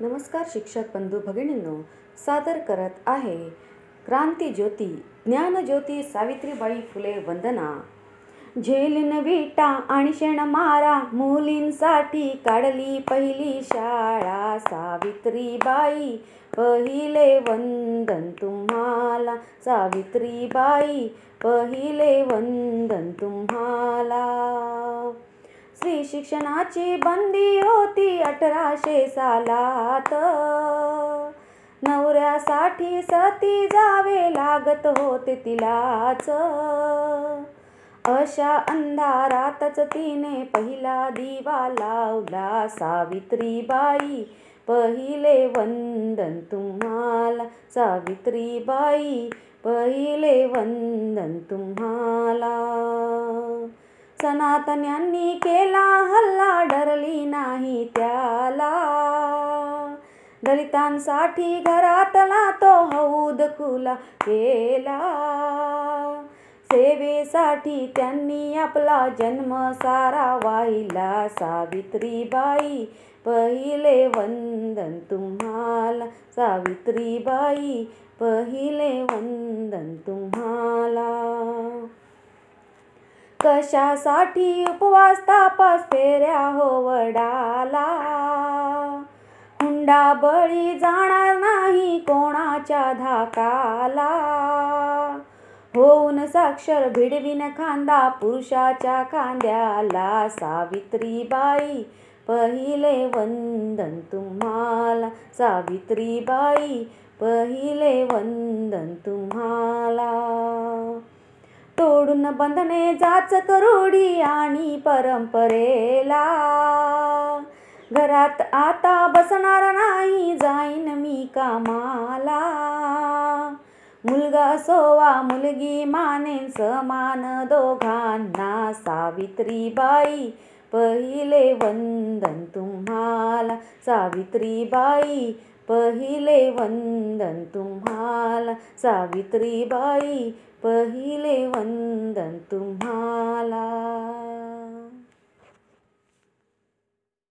नमस्कार शिक्षक बंधू भगिनींनो, सादर करत आहे क्रांतिज्योती ज्ञानज्योती सावित्रीबाई फुले वंदना. झेलीन विटा आणि शेणमारा मुलींसाठी काढली पहिली शाळा. सावित्रीबाई पहिले वंदन तुम्हाला, सावित्रीबाई पहिले वंदन तुम्हाला. स्त्री शिक्षणाची बंदी होती 1800 सालात. नवऱ्यासाठी सती जावे लागत होते तिलाच. अशा अंधारातच तिने पहिला दिवा लावला. सावित्रीबाई पहिले वंदन तुम्हाला, सावित्रीबाई पहिले वंदन तुम्हाला. सनातन्यांनी केला हल्ला, डरली नाही त्याला. दलितांसाठी घरातला तो हौद खुला केला. सेवेसाठी त्यांनी आपला जन्म सारा वाहिला. सावित्रीबाई पहिले वंदन तुम्हाला, सावित्रीबाई पहिले वंदन तुम्हाला. कशासाठी उपवास तापास फेऱ्या हो वडाला. हुंडा बळी जाणार नाही कोणाच्या धाकाला. होऊन साक्षर भिडवीन खांदा पुरुषाच्या खांद्याला. सावित्रीबाई पहिले वंदन तुम्हाला, सावित्रीबाई पहिले वंदन तुम्हाला. तोडून बंधने जाचक रूढी आणि परंपरेला. घरात आता बसणार नाही जाईन मी कामाला. मुलगा असो वा मुलगी मानेन समान दोघांना. सावित्रीबाई पहिले वंदन तुम्हाला, सावित्रीबाई पहिले वंदन तुम्हाला, सावित्रीबाई पहिले वंदन तुम्हाला.